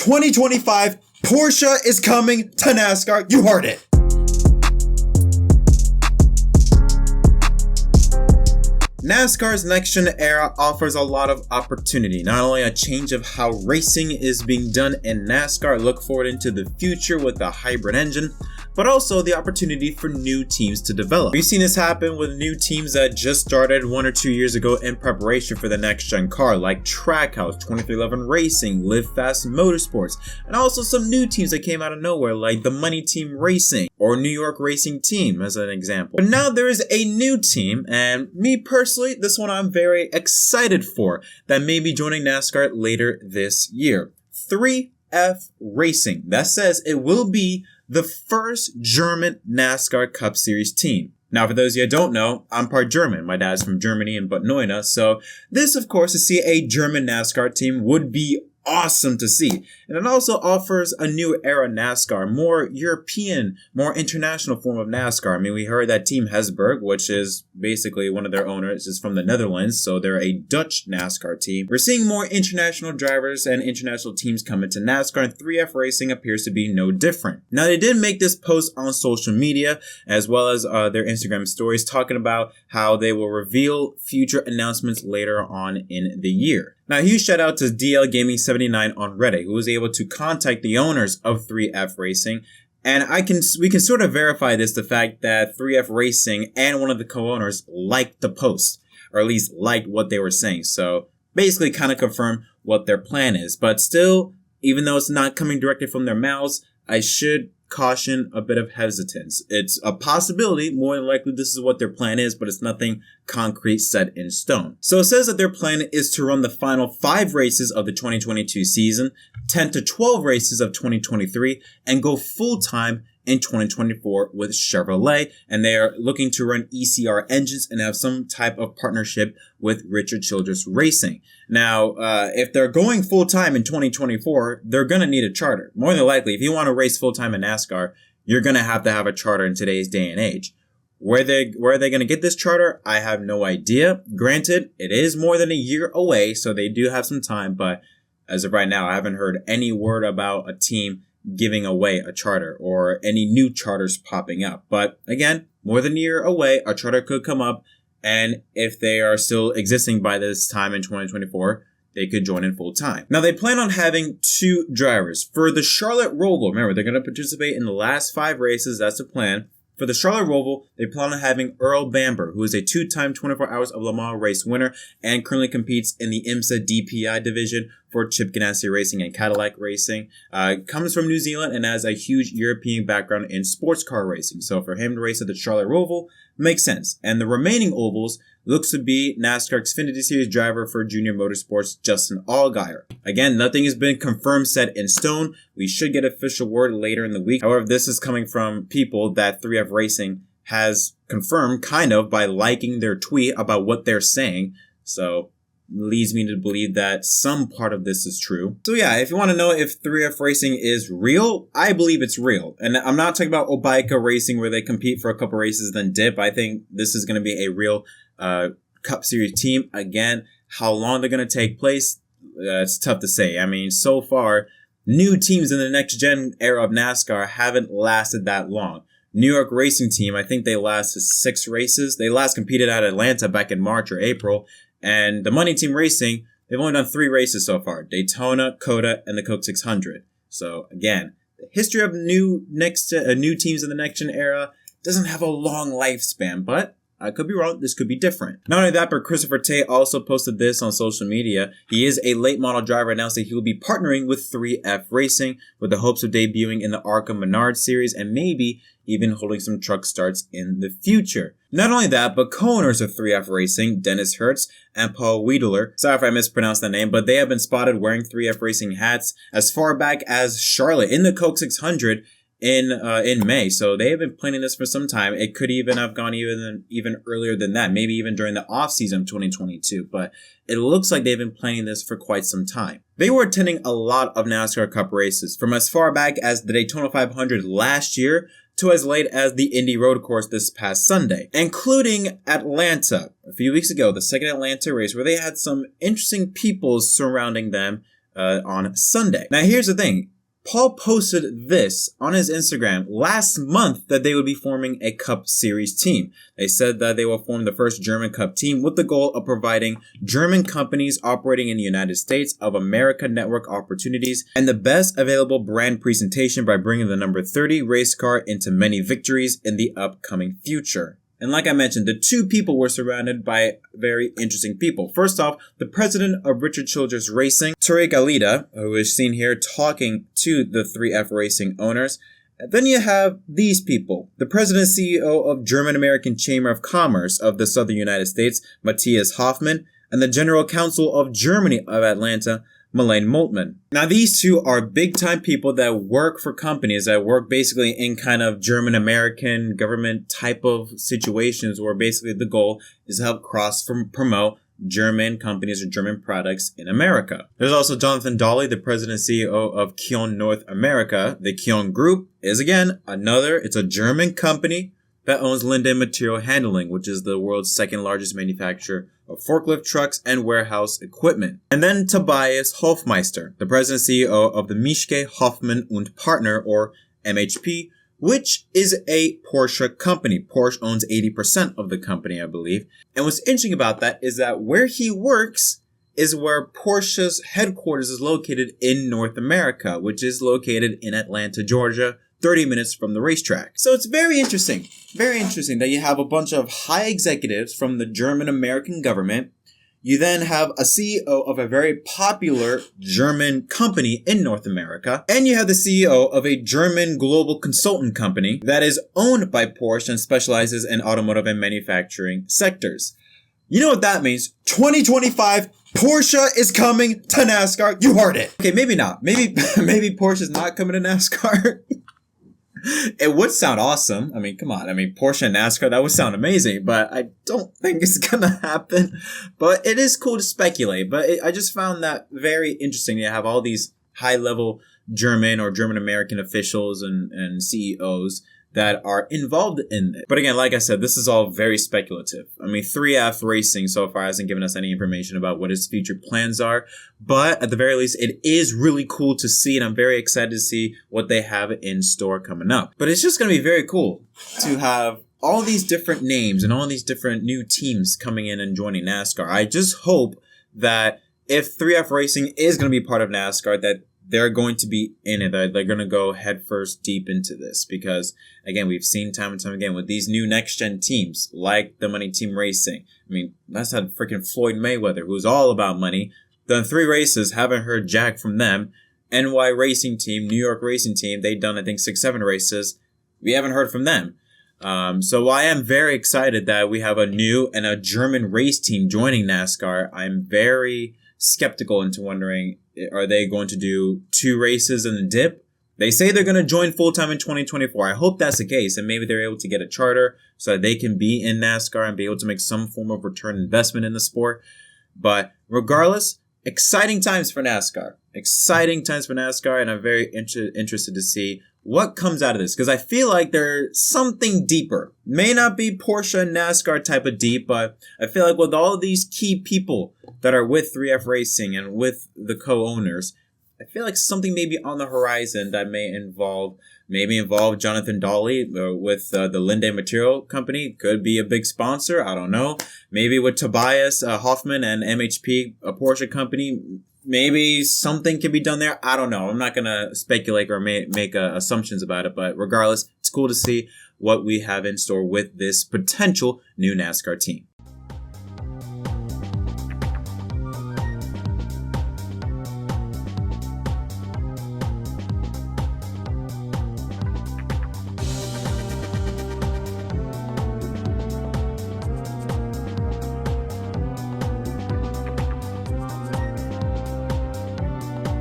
2025, Porsche is coming to NASCAR. You heard it. NASCAR's next-gen era offers a lot of opportunity. Not only a change of how racing is being done in NASCAR, look forward into the future with a hybrid engine, but also the opportunity for new teams to develop. We've seen this happen with new teams that just started 1 or 2 years ago in preparation for the next-gen car, like Trackhouse, 2311 Racing, Live Fast Motorsports, and also some new teams that came out of nowhere, like the Money Team Racing or New York Racing Team, as an example. But now there is a new team, and me personally, this one I'm very excited for, that may be joining NASCAR later this year. 3F Racing. That says it will be the first German NASCAR Cup Series team. Now, for those of you who don't know, I'm part German. My dad's from Germany in Bad Neuenahr. So this, of course, to see a German NASCAR team would be awesome to see. And it also offers a new era NASCAR, more European, more international form of NASCAR. I mean, we heard that Team Hesburg, which is basically one of their owners, is from the Netherlands, so they're a Dutch NASCAR team. We're seeing more international drivers and international teams come into NASCAR, and 3F Racing appears to be no different. Now, they did make this post on social media, as well as their Instagram stories, talking about how they will reveal future announcements later on in the year. Now, huge shout out to DL Gaming 79 on Reddit, who was able to contact the owners of 3F Racing. And we can sort of verify this, the fact that 3F Racing and one of the co-owners liked the post, or at least liked what they were saying. So basically kind of confirm what their plan is. But still, even though it's not coming directly from their mouths, I should caution a bit of hesitance. It's a possibility. More than likely, this is what their plan is, but it's nothing concrete set in stone. So it says that their plan is to run the final 5 races of the 2022 season, 10 to 12 races of 2023, and go full-time in 2024 with Chevrolet, and they are looking to run ECR engines and have some type of partnership with Richard Childress Racing. Now, if they're going full-time in 2024, they're going to need a charter. More than likely, if you want to race full-time in NASCAR, you're going to have a charter in today's day and age. Where are they going to get this charter? I have no idea. Granted, it is more than a year away, so they do have some time, but as of right now, I haven't heard any word about a team giving away a charter or any new charters popping up. But again, more than a year away, a charter could come up, and if they are still existing by this time in 2024, they could join in full time. Now, they plan on having 2 drivers. For the Charlotte Roval, remember, they're going to participate in the last 5 races. That's the plan. For the Charlotte Roval, they plan on having Earl Bamber, who is a 2-time 24 Hours of Le Mans race winner and currently competes in the IMSA DPI division for Chip Ganassi Racing and Cadillac Racing. Comes from New Zealand and has a huge European background in sports car racing. So for him to race at the Charlotte Roval makes sense. And the remaining ovals looks to be NASCAR Xfinity Series driver for Junior Motorsports, Justin Allgaier. Again, nothing has been confirmed, set in stone. We should get official word later in the week. However, this is coming from people that 3F Racing has confirmed kind of by liking their tweet about what they're saying. So leads me to believe that some part of this is true. So yeah, if you want to know if 3F Racing is real, I believe it's real. And I'm not talking about Obaika Racing where they compete for a couple races then dip. I think this is going to be a real Cup Series team. Again, how long they're going to take place, it's tough to say. I mean, so far, new teams in the next-gen era of NASCAR haven't lasted that long. New York Racing Team, I think they lasted 6 races. They last competed at Atlanta back in March or April. And the Money Team Racing, they've only done 3 races so far. Daytona, COTA, and the Coke 600. So again, the history of new teams in the next-gen era doesn't have a long lifespan, but I could be wrong. This could be different. Not only that, but Christopher Tate also posted this on social media. He is a late model driver, announced that he will be partnering with 3F Racing with the hopes of debuting in the ARCA Menard series and maybe even holding some truck starts in the future. Not only that, but co-owners of 3F Racing, Dennis Hertz and Paul Wiedler, sorry if I mispronounced that name, but they have been spotted wearing 3F Racing hats as far back as Charlotte in the Coke 600 in May. So they have been planning this for some time. It could even have gone even earlier than that, maybe even during the off season of 2022. But it looks like they've been planning this for quite some time. They were attending a lot of NASCAR Cup races from as far back as the Daytona 500 last year to as late as the Indy Road Course this past Sunday, including Atlanta a few weeks ago, the second Atlanta race, where they had some interesting people surrounding them on Sunday. Now, here's the thing. Paul posted this on his Instagram last month that they would be forming a Cup Series team. They said that they will form the first German Cup team with the goal of providing German companies operating in the United States of America network opportunities and the best available brand presentation by bringing the number 30 race car into many victories in the upcoming future. And like I mentioned, the two people were surrounded by very interesting people. First off, the president of Richard Childress Racing, Turi Galida, who is seen here talking to the 3F Racing owners. And then you have these people, the president and CEO of German American Chamber of Commerce of the Southern United States, Matthias Hoffmann, and the General Counsel of Germany of Atlanta, Malene Moltmann. Now, these two are big-time people that work for companies that work basically in kind of German-American government type of situations where basically the goal is to help promote German companies or German products in America. There's also Jonathan Dolly, the president and CEO of Kion North America. The Kion Group is, again, it's a German company that owns Linden Material Handling, which is the world's second largest manufacturer of forklift trucks and warehouse equipment. And then Tobias Hofmeister, the president and CEO of the Mischke Hoffmann und Partner, or MHP, which is a Porsche company. Porsche owns 80% of the company, I believe. And what's interesting about that is that where he works is where Porsche's headquarters is located in North America, which is located in Atlanta, Georgia, 30 minutes from the racetrack. So it's very interesting that you have a bunch of high executives from the German-American government. You then have a CEO of a very popular German company in North America. And you have the CEO of a German global consultant company that is owned by Porsche and specializes in automotive and manufacturing sectors. You know what that means? 2025, Porsche is coming to NASCAR. You heard it. Okay, maybe not. Maybe Porsche is not coming to NASCAR. It would sound awesome. I mean, come on. I mean, Porsche and NASCAR, that would sound amazing, but I don't think it's going to happen. But it is cool to speculate. But I just found that very interesting to have all these high-level German or German-American officials and CEOs that are involved in it. But again, like I said, this is all very speculative. I mean, 3F Racing so far hasn't given us any information about what his future plans are. But at the very least, it is really cool to see, and I'm very excited to see what they have in store coming up. But it's just going to be very cool to have all these different names and all these different new teams coming in and joining NASCAR. I just hope that if 3F Racing is going to be part of NASCAR, that they're going to be in it. They're going to go headfirst deep into this because, again, we've seen time and time again with these new next-gen teams like the Money Team Racing. I mean, that's had freaking Floyd Mayweather, who's all about money. Done 3 races, haven't heard jack from them. NY Racing Team, New York Racing Team, they've done, I think, 6-7 races. We haven't heard from them. So while I am very excited that we have a new and a German race team joining NASCAR, I'm very skeptical into wondering, are they going to do 2 races and a dip? They say they're going to join full-time in 2024. I hope that's the case, and maybe they're able to get a charter so that they can be in NASCAR and be able to make some form of return investment in the sport. But regardless, exciting times for NASCAR. Exciting times for NASCAR, and I'm very interested to see what comes out of this, because I feel like there's something deeper. May not be Porsche and NASCAR type of deep, but I feel like with all of these key people that are with 3F Racing and with the co-owners, I feel like something may be on the horizon that may involve Jonathan Dolly with the Linden Material Company. Could be a big sponsor. I don't know. Maybe with Tobias Hoffmann and MHP, a Porsche company. Maybe something can be done there. I don't know. I'm not going to speculate or make assumptions about it. But regardless, it's cool to see what we have in store with this potential new NASCAR team.